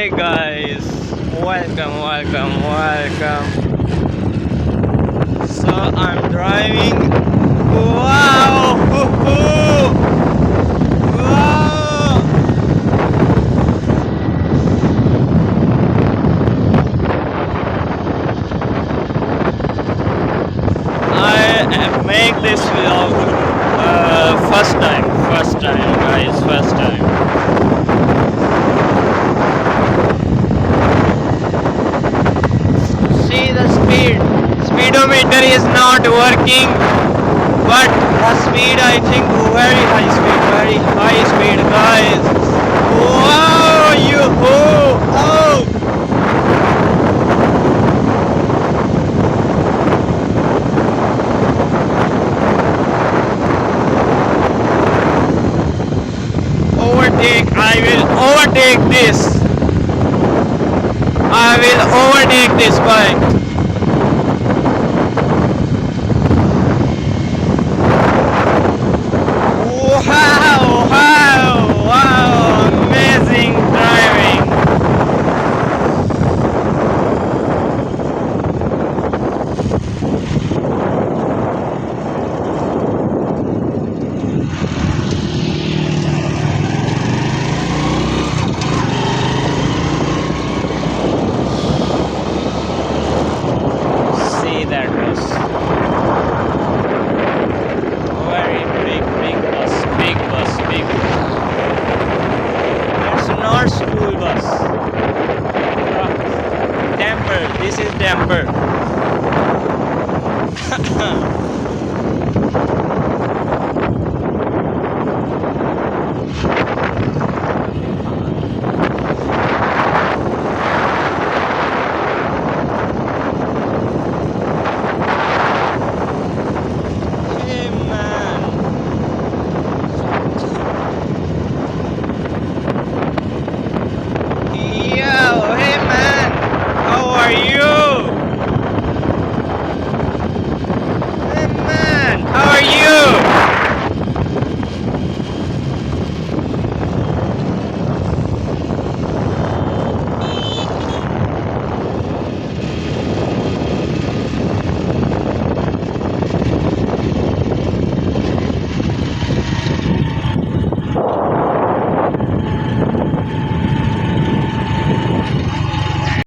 Hey guys, welcome. So I'm driving. Wow! Wow! I make this vlog first time, guys, first time. See the speed. Speedometer is not working, but the speed I think very high speed, guys. Wow, you oh! Overtake! I will overtake this. I will overtake this bike. Wow, amazing driving. See that bus. Very big bus. It's not school bus. Damper, this is damper.